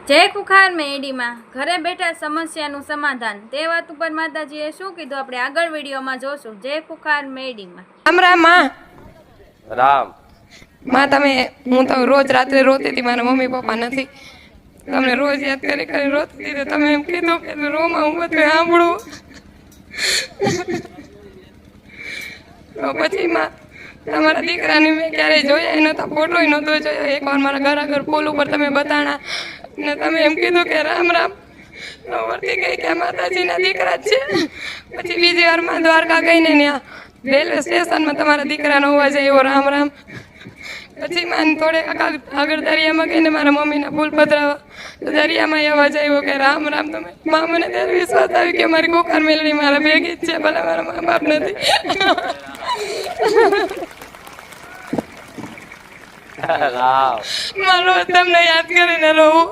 જય કુખાર મેડીમાં ઘરે બેઠા સમસ્યાનું સમાધાન તે વાત ઉપર માતાજીએ શું કીધું આપણે આગળ વિડીયોમાં જોશું. જય કુખાર મેડીમાં. રામ રામ માં. રામ માં તમે હું તો રોજ રાત્રે રોતી હતી, મારા મમ્મી પપ્પા નથી, તમને રોજ યાદ કરી કરી રોતી હતી. તમે એમ કીધું કે રોમાં હું બધું સાંભળું. તો પછી માં તમારા દીકરાને મેં ક્યારેય જોયા નહોતા, ફોટો નહોતો જોયો. એકવાર મારા ઘર આગળ પુલ ઉપર તમે બતાણા ને તમે એમ કીધું કે રામ રામ. તો વર્તી ગઈ કે માતાજીના દીકરા જ છે. પછી બીજી વાર માં દ્વારકા ગઈને ત્યાં રેલવે સ્ટેશનમાં તમારા દીકરાનો અવાજ આવ્યો રામ રામ. પછી માન થોડે આગળ દરિયામાં ગઈને મારા મમ્મીના ફૂલ પધરાવા, તો દરિયામાં અવાજ આવ્યો કે રામ રામ. તમે માં મને ત્યારે વિશ્વાસ આવ્યો કે મારી કુખાર મેલડી મારા ભેગી જ છે, ભલે મારા મા બાપ નથી. મારો તમને યાદ કરીને રહું.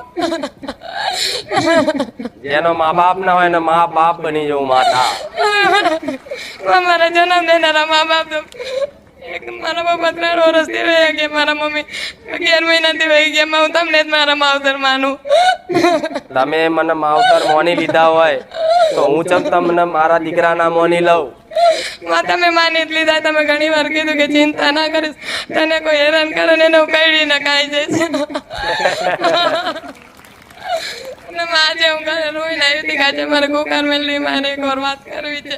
જેનો મા બાપ ના હોય ને મા બાપ બની જવું માતા. મારા જન્મ દેનારા મા બાપ તો મારા પપ્પા 3 વર્ષથી વહી ગયા, મારા મમ્મી 11 મહિનાથી વહી ગયા. હું તમને જ મારા માવતર માનું. તમે મને માવતર મોની લીધા હોય તો હું ચમ તમને મારા દીકરાના મોની લઉં. તમે માની જ લીધા. તમે ઘણી વાર કીધું કે ચિંતા ના કરીશ, તને કોઈ હેરાન કરે ને એને કઈડીને ખાઈ જઈશ. આજે હું ઘરે રોઈને આવી હતી. આજે મારે કુખાર મેલડી મારે એક વાર વાત કરવી છે.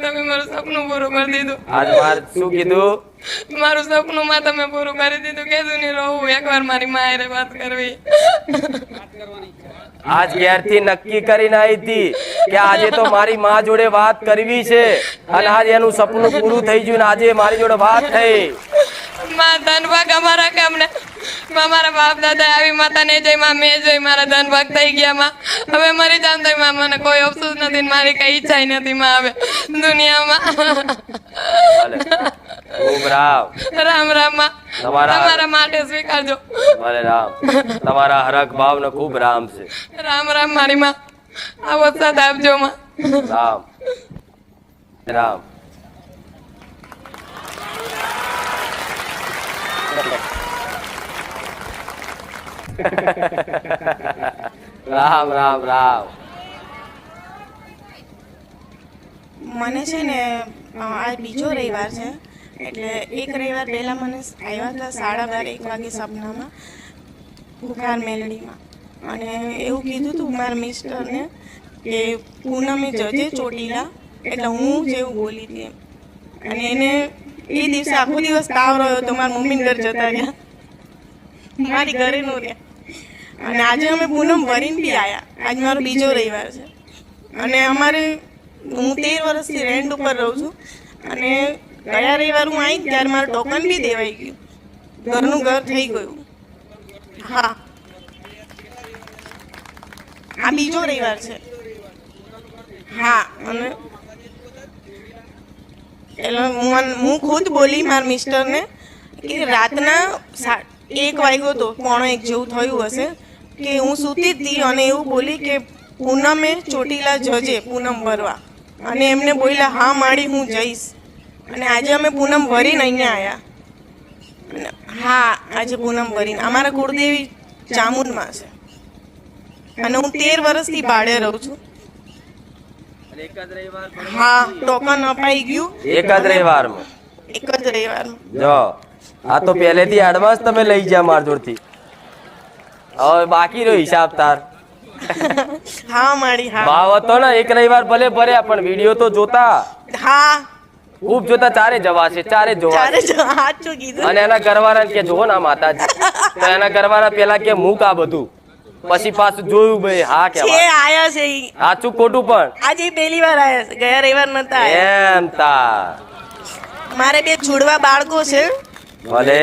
તમે મારું સપનું પૂરું કરી દીધું. આજ મારે શું કીધું? મારું સપનું માં તમે પૂરું કરી દીધું. કેદું નહીં રહું, એકવાર મારી મારે વાત કરવી. આજ ઘેરથી નક્કી કરીને આવી હતી કે આજે તો મારી માં જોડે વાત કરવી છે, અને આજે એનું સપનું પૂરું થઈ ગયું ને આજે મારી જોડે વાત થઈ. માં ધનભાગ અમારા કામને મારા બાપ દાદા આવી માતા ને જઈ માં મેં જોઈ મારા ધનભાગ થઈ ગયા. માં હવે મરી જામ તો માં મને કોઈ અફસોસ નથી, મારી કઈ ઈચ્છા નથી માં હવે દુનિયામાં. ખૂબ રામ રામ રામ માં. તમારા માટે સ્વીકારજો. ભલે રામ. તમારા હરખ ભાવ ને ખૂબ રામ છે. રામ રામ મારી માં. આવો સાથ આપજો માં. રામ રામ. રામ રામ રામ. મને છે ને આજ બીજો રવિવાર છે, એટલે એક રવિવાર પહેલાં મને આવ્યા હતા 12:30 વાગે સપનામાં કુખાર મેલડીમાં, અને એવું કીધું હતું મારા મિસ્ટરને કે પૂનમે જજે ચોટીલા, એટલે હું જેવું બોલી હતી એમ. અને એને એ દિવસે આખો દિવસ તાવ રહ્યો તો મારા મમ્મીને ઘર જતા રહ્યા, મારી ઘરે નો રહ્યા. અને આજે અમે પૂનમ ભરીને બી આવ્યા. આજ મારો બીજો રવિવાર છે, અને અમારે હું 13 વર્ષથી રેન્ટ ઉપર રહું છું, અને ગયા રવિવાર હું આવી ત્યારે મારું ટોકન બી દેવાઈ ગયું, ઘરનું ઘર થઈ ગયું. હા, આ બીજો રવિવાર છે. હા, અને એટલે હું ખુદ બોલી મારા મિસ્ટરને કે રાતના 1 વાગ્યો તો 1:45 જેવું થયું હશે કે હું સૂતી હતી, અને એવું બોલી કે પૂનમે ચોટીલા જજે પૂનમ ભરવા. અને એમને બોલ્યા હા માડી હું જઈશ. અને આજે અમે પૂનમ ભરીને અહીંયા આવ્યા. હા, આજે પૂનમ ભરીને. અમારા કુળદેવી ચામુંડમાં છે, અને હું 13 વર્ષથી ભાડે રહું છું. હા, ટોકન અપાઈ ગયું એક જ રવિવારમાં. એક જ રવિવારમાં. જો આ તો પહેલેથી એડવાન્સ તમે લઈ ગયા માર જોડથી. હવે બાકી રહ્યો હિસાબ તાર. હા માડી. હા, ભાવ હતો ને એક રવિવાર ભલે ભર્યા, પણ વિડીયો તો જોતા, હા ખૂબ જોતા. ચારે જવાશે, ચારે જોવાશે. સાચું કીધું. અને એના ઘરવાળા કે જોવો ના માતાજી, તો એના ઘરવાળા પેલા કે મૂક આ બધું, પછી પાછું જોયું ભાઈ હા કે આયા છે ઈ. સાચું ખોટું પણ આજે પહેલી વાર આયા છે, ગયા રવિવાર નતા આયા. એમ તાર. મારે 2 છોડવા બાળકો છે, ભલે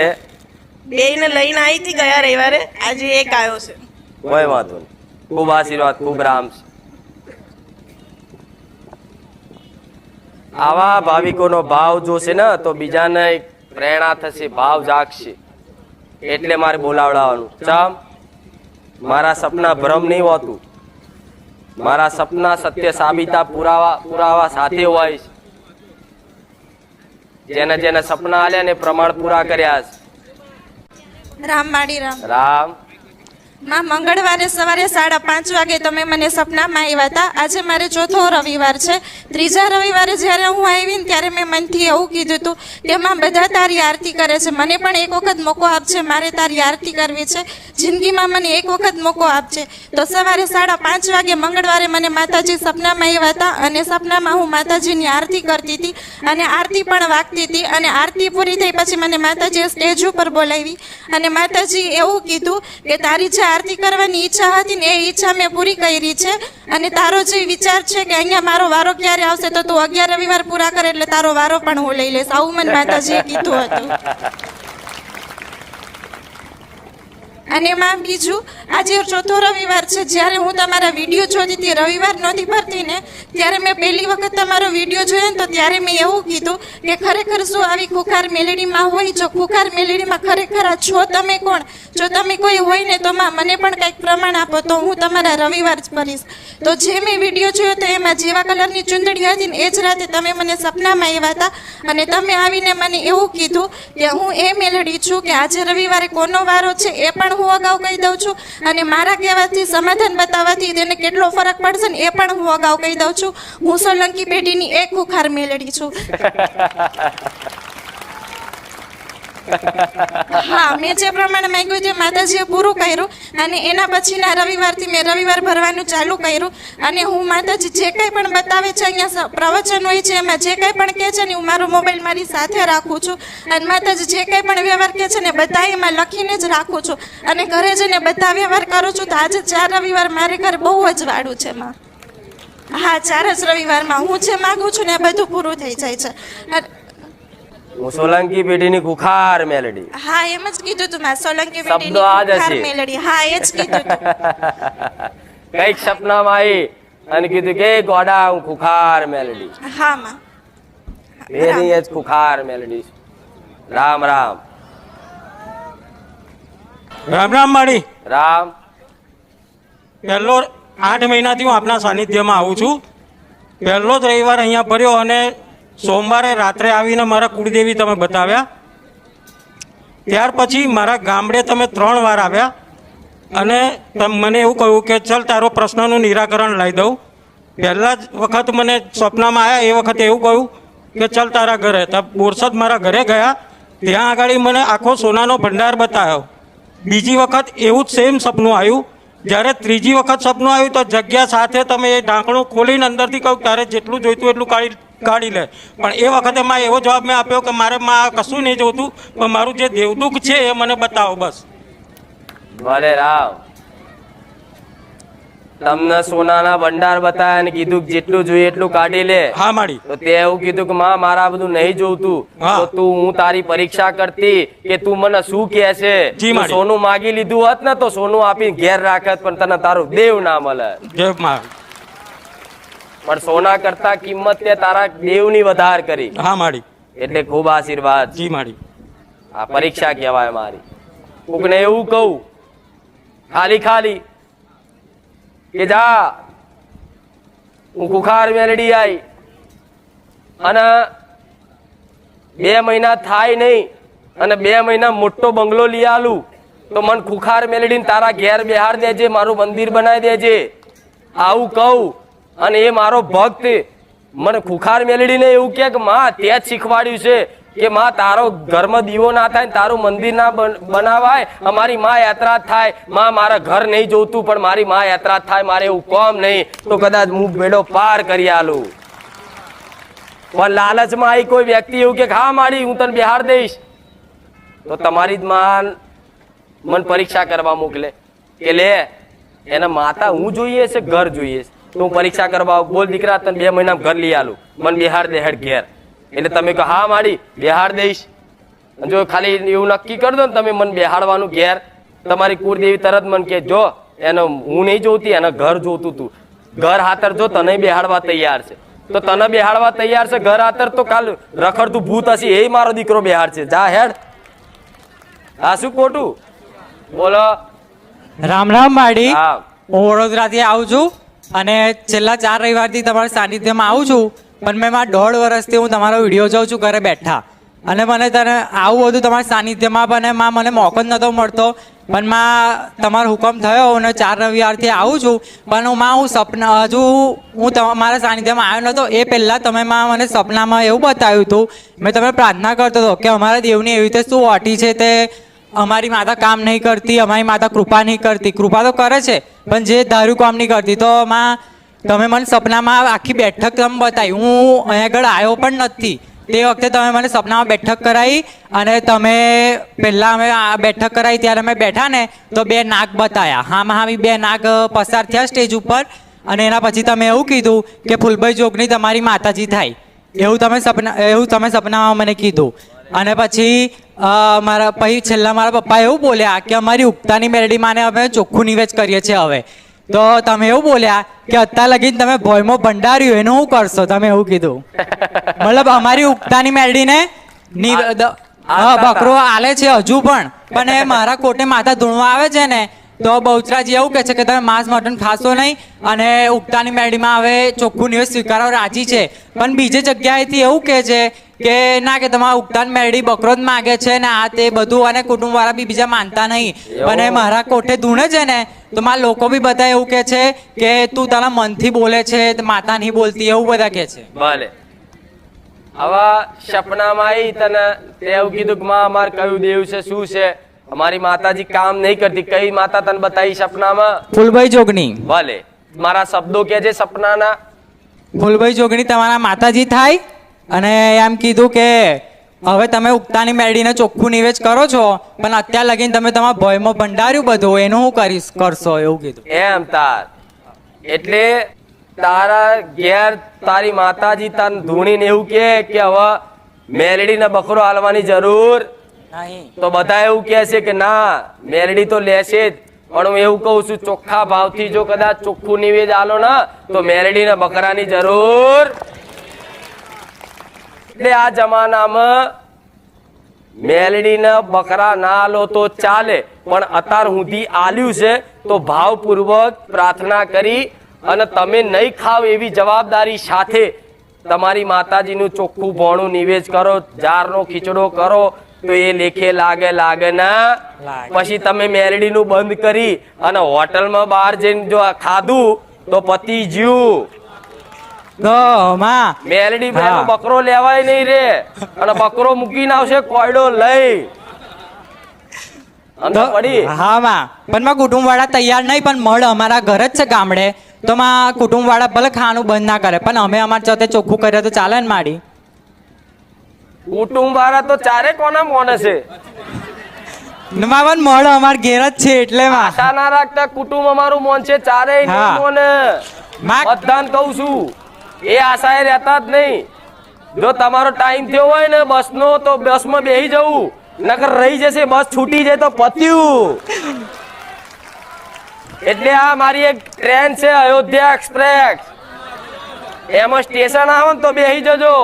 2 ને લઈને આવી હતી ગયા રવિવારે, આજે એક આવ્યો છે. કોઈ વાંધો નહીં. ખૂબ આશીર્વાદ, ખૂબ રામ છે. આવા ભાવિકોનો ભાવ જોશે ને તો બીજાને પ્રેરણા થશે, ભાવ જાગશે. એટલે મારે બોલાવડાવવાનું. ચમ મારા સપના ભ્રમ નહીં હોતું, મારા સપના સત્ય સાબિતા પુરાવા સાથે હોય છે. જેને જેને સપના આલ્યા ને પ્રમાણ પૂરા કર્યા છે. રામ માડી રામ. રામ માં મંગળવારે સવારે 5:30 વાગે તમે મને સપનામાં આવ્યા હતા. આજે મારે ચોથો રવિવાર છે. ત્રીજા રવિવારે જ્યારે હું આવી ને ત્યારે મેં મનથી એવું કીધું હતું કે માં બધા તારી આરતી કરે છે, મને પણ એક વખત મોકો આપજે, મારે તારી આરતી કરવી છે, જિંદગીમાં મને એક વખત મોકો આપજે. તો સવારે 5:30 વાગે મંગળવારે મને માતાજી સપનામાં આવ્યા હતા અને સપનામાં હું માતાજીની આરતી કરતી હતી અને આરતી પણ વાગતી હતી. અને આરતી પૂરી થઈ પછી મને માતાજીએ સ્ટેજ ઉપર બોલાવી અને માતાજી એવું કીધું કે તારી જે આરતી કરવાની ઈચ્છા હતી ને એ ઈચ્છા મેં પૂરી કરી છે અને તારો જે વિચાર છે કે અહીંયા મારો વારો ક્યારે આવશે તો તું 11 રવિવાર પૂરા કરે એટલે તારો વારો પણ હું લઈ લઈશ, આવું મને માતાજીએ કીધું હતું. અને માં બીજું, આજે ચોથો રવિવાર છે. જ્યારે હું તમારા વિડીયો જોતી હતી, રવિવાર નહોતી ભરતી ને, ત્યારે મેં પહેલી વખત તમારો વિડીયો જોયો ને તો ત્યારે મેં એવું કીધું કે ખરેખર શું આવી ખુખાર મેલેડીમાં હોય? જો ખુખાર મેલેડીમાં ખરેખર આ છો તમે કોણ? જો તમે કોઈ હોય ને તો માં મને પણ કંઈક પ્રમાણ આપો તો હું તમારા રવિવાર જ ભરીશ. તો જે મેં વિડીયો જોયો તો એમાં જેવા કલરની ચૂંદડી હતી ને એ જ રાતે તમે મને સપનામાં આવ્યા હતા અને તમે આવીને મને એવું કીધું કે હું એ મેલડી છું કે આજે રવિવારે કોનો વારો છે એ પણ હું અગાઉ કહી દઉં છું અને મારા કહેવાથી સમાધાન બતાવવાથી તેને કેટલો ફરક પડશે ને એ પણ હું અગાઉ કહી દઉં છું. હું સોલંકી પેઢીની એક ખુખાર મેલડી છું. હા, મેં જે પ્રમાણે માંગ્યું તે માતાજીએ પૂરું કર્યું અને એના પછીના રવિવારથી મેં રવિવાર ભરવાનું ચાલુ કર્યું અને હું માતાજી જે કંઈ પણ બતાવે છે, અહીંયા પ્રવચન હોય છે એમાં જે કંઈ પણ કહે છે ને હું મારો મોબાઈલ મારી સાથે રાખું છું અને માતાજી જે કંઈ પણ વ્યવહાર કહે છે ને બધા એમાં લખીને જ રાખું છું અને ઘરે જઈને બધા વ્યવહાર કરું છું. તો આજે 4 રવિવાર મારે ઘરે બહુ જ વાળું છે માં. હા, 4 જ રવિવારમાં હું જે માગું છું ને એ બધું પૂરું થઈ જાય છે. હું સોલંકી પેઢીની ખુખાર મેલડી. હા, એમ જ કીધું તું માં, સોલંકી શબ્દો પેઢીની આ જ ખુખાર હશે. મેલડી. હા, એ જ કીધું તું. કઈક સપનામાં આવી અને કીધું કે ગોડા હું ખુખાર મેલડી. હા માં. એની જ ખુખાર મેલડી. રામ રામ રામ રામ માડી. રામ. પહેલો 8 મહિનાથી હું આપના સાનિધ્યમાં આવું છું. પહેલો જ રવિવાર અહીંયા ભર્યો અને સોમવારે રાત્રે આવીને મારા કુળદેવી તમે બતાવ્યા. ત્યાર પછી મારા ગામડે તમે 3 વાર આવ્યા અને મને એવું કહ્યું કે ચલ તારો પ્રશ્નનું નિરાકરણ લાવી દઉં. પહેલા જ વખત મને સપનામાં આવ્યા એ વખતે એવું કહ્યું કે ચલ તારા ઘરે. બોરસદ મારા ઘરે ગયા, ત્યાં આગળ મને આખો સોનાનો ભંડાર બતાવ્યો. બીજી વખત એવું જ સેમ સપનું આવ્યું. જ્યારે ત્રીજી વખત સપનું આવ્યું તો જગ્યા સાથે તમે એ ઢાંકણું ખોલીને અંદરથી કહ્યું તારે જેટલું જોઈતું એટલું કાઢી લે. પણ એ વખતે માં એવો જવાબ મેં આપ્યો કે મારે માં કશું નહીં જોતું, પણ મારું જે દેવદુખ છે એ મને બતાવો બસ. ભલે રામ. તમને સોનાના ભંડાર બતાવ્યા અને કીધું કે જેટલું જોઈએ એટલું કાઢી લે. હા માડી. તો તે એવું કીધું કે માં મારા બધું નહીં જોતું. હા. તો તું હું તારી પરીક્ષા કરતી કે તું મને શું કહે છે. જી તું માડી. સોનું માગી લીધું હોત ને તો સોનું આપીને ઘેર રાખત પણ તને તારું દેવ ના મળે. જય માં. પણ સોના કરતા કિંમત તે તારા દેવની વધાર કરી. હા માડી. એટલે ખૂબ આશીર્વાદ. જી માડી. આ પરીક્ષા કહેવાય મારી. કોકને એવું કહું ખાલી ખાલી કે જા હું ખુખાર મેલડી આવી અને 2 મહિના થાય નહીં અને 2 મહિના મોટો બંગલો લઈ આલું તો મને ખુખાર મેલડીને તારા ઘેર બેહાર દેજે, મારું મંદિર બનાવી દેજે, આવું કહું. અને એ મારો ભક્ત મને ખુખાર મેલડીને એવું કહે કે માં તે જ શીખવાડ્યું છે કે માં તારો ઘરમાં દીવો ના થાય, તારું મંદિર ના બનાવાય, અમારી માં યાત્રા થાય. માં મારા ઘર નહીં જોતું પણ મારી માં યાત્રા થાય, મારે એવું કોમ નહીં તો કદાચ હું બેડો પાર કરી આલું. પણ લાલચમાં આવી કોઈ વ્યક્તિ એવું કે હા માડી હું તને બિહાર દઈશ તો તમારી જ માં મને પરીક્ષા કરવા મોકલે કે લે એને માતા હું જોઈએ છે ઘર જોઈએ છે તો હું પરીક્ષા કરવા બોલ દીકરા તને 2 મહિના ઘર લઈ આલું, મને બિહાર દે હેડ ઘેર. એટલે તમે કહો હા માડી બિહાર દઈશ. જો ખાલી એવું નક્કી કરી દો ને તમે મને બેહાડવાનું ઘેર, તમારી કુળદેવી તરત મને કે જો એને હું નહીં જોતી એને ઘર જોતું તું, ઘર હાતર જો તને બેહાડવા તૈયાર છે. તો તને બેહાડવા તૈયાર છે ઘર હાતર તો કાલ રખડતું ભૂત હશે એ મારો દીકરો બેહાડ છે, જા હેડ. હા શું ખોટું બોલો. રામ રામ માડી. હા હું વડોદરાથી આવું છું અને છેલ્લા 4 રવિવારથી તમારા સાનિધ્યમાં આવું છું. પણ મેં 1.5 વર્ષથી હું તમારો વિડીયો જોઉં છું ઘરે બેઠા અને મને તને આવું બધું તમારા સાનિધ્યમાં પણ માં મને મોકો જ નહોતો મળતો, પણ માં તમારો હુકમ થયો અને 4 રવિવારથી આવું છું. પણ હું સપના હજુ હું તમારા સાનિધ્યમાં આવ્યો નહોતો એ પહેલાં તમે મને સપનામાં એવું બતાવ્યું હતું. મેં તમે પ્રાર્થના કરતો હતો કે અમારા દેવની એવી રીતે શું ઓટી છે તે અમારી માતા કામ નહીં કરતી, અમારી માતા કૃપા નહીં કરતી. કૃપા તો કરે છે પણ જે ધાર્યું કામ નહીં કરતી. તો માં તમે મને સપનામાં આખી બેઠક તમે બતાવી. હું અહીંયા આગળ આવ્યો પણ નથી તે વખતે તમે મને સપનામાં બેઠક કરાવી અને તમે પહેલાં અમે આ બેઠક કરાવી ત્યારે અમે બેઠા ને તો 2 નાગ બતાવ્યા. હામાં હામી 2 નાગ પસાર થયા સ્ટેજ ઉપર અને એના પછી તમે એવું કીધું કે ફૂલભાઈ જોગણી તમારી માતાજી થાય એવું તમે સપનામાં મને કીધું. અને પછી છેલ્લા મારા પપ્પા એવું બોલ્યા કે અમારી ઉગતાની મેરડી માને અમે ચોખ્ખું નિવેદ કરીએ છીએ હવે. તો તમે એવું બોલ્યા કે અત્યાર લગીને તમે ભોયમાં ભંડાર્યું એનું શું કરશો, તમે એવું કીધું. મતલબ અમારી ઉગતાની મેરડીને બકરો આલે છે હજુ પણ એ મારા કોટે માથા ધૂણવા આવે છે ને તો બહુચરાજી એવું કહે છે કે તમે માંસ મટન ખાશો નહીં અને ઉગતાની મેરડીમાં હવે ચોખ્ખું નિવેદ સ્વીકારવા રાજી છે. પણ બીજી જગ્યાએથી એવું કહે છે કે ના કે તમારા ઉગતાની મેરડી બકરો જ માગે છે ને આ તે બધું અને કુટુંબવાળા બી બીજા માનતા નહીં. પણ એ મારા કોઠે ધૂણે છે ને તો મારા લોકો બી બધા એવું કહે છે કે તું તારા મનથી બોલે છે માતા નહીં બોલતી એવું બધા કહે છે. ભલે હવે સપનામાં આવી તને તે એવું કીધું કે માં અમાર કયું દેવ છે શું છે, અમારી માતાજી કામ નહીં કરતી. કઈ માતા તને બતાવી સપનામાં? ફૂલભાઈ જોગણી. ભલે મારા શબ્દો કે છે સપનાના? ફૂલભાઈ જોગણી તમારા માતાજી થાય અને એમ કીધું કે હવે તમે ઉગતાની મેરડીને ચોખ્ખું નિવેદ કરો છો પણ અત્યાર લગીને તમે તમારા ભયમાં ભંડાર્યું બધું એનું શું કરશો એવું કીધું. એમ તાર એટલે તારા ઘેર તારી માતાજી તાર ધૂણીને એવું કે હવે મેરડીને બકરો હાલવાની જરૂર નહીં. તો બધા એવું કહે છે કે ના મેરડી તો લેશે જ. પણ હું એવું કહું છું ચોખ્ખા ભાવથી જો કદાચ ચોખ્ખું નિવેદ આલો ને તો મેરડીને બકરાની જરૂર. એટલે આ જમાનામાં મેલડીને બકરા ના આલો તો ચાલે પણ અત્યાર સુધી આલ્યું છે તો ભાવપૂર્વક પ્રાર્થના કરી અને તમે નહીં ખાવ એવી જવાબદારી સાથે તમારી માતાજીનું ચોખ્ખું ભોણું નિવેદ કરો, જારનો ખીચડો કરો તો એ લેખે લાગે ના. પછી તમે મેલડીનું બંધ કરી અને હોટલમાં બહાર જઈને જો ખાધું તો પતી જ્યું. મેલડી બહેનો બકરો લેવાય નહીં રે અને બકરો મૂકીને આવશે કોયડો લઈ. હા માં પણ માં કુટુંબ વાળા તૈયાર નહીં પણ મળ અમારા ઘર જ છે ગામડે તો માં કુટુંબ વાળા ભલે ખાવાનું બંધ ના કરે પણ અમે અમારા જાતે ચોખ્ખું કરીએ તો ચાલે ને માડી. કુટુંબ વાળા તો ચારે કોના મોને છે મળ અમાર ઘેર જ છે એટલે આશા ના રાખતા કુટુંબ અમારું મોન છે ચારે મોને બધાને કહું છું એ આશાએ રહેતા જ નહીં. જો તમારો ટાઈમ થયો હોય ને બસ નો તો બસ માં બેસી જવું નકર રહી જશે બસ છૂટી જાય તો પત્યું. એટલે આ મારી એક ટ્રેન છે અયોધ્યા એક્સપ્રેસ એમાં સ્ટેશન આવે ને તો બેસી જજો.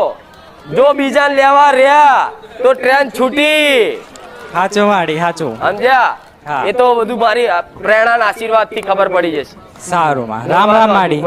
જો બીજા લેવા રહ્યા તો ટ્રેન છૂટી. હાચો માડી હાચો સમજ્યા? એ તો બધું મારી પ્રેરણા આશીર્વાદ થી ખબર પડી જશે. સારું માં રામ રામ માડી.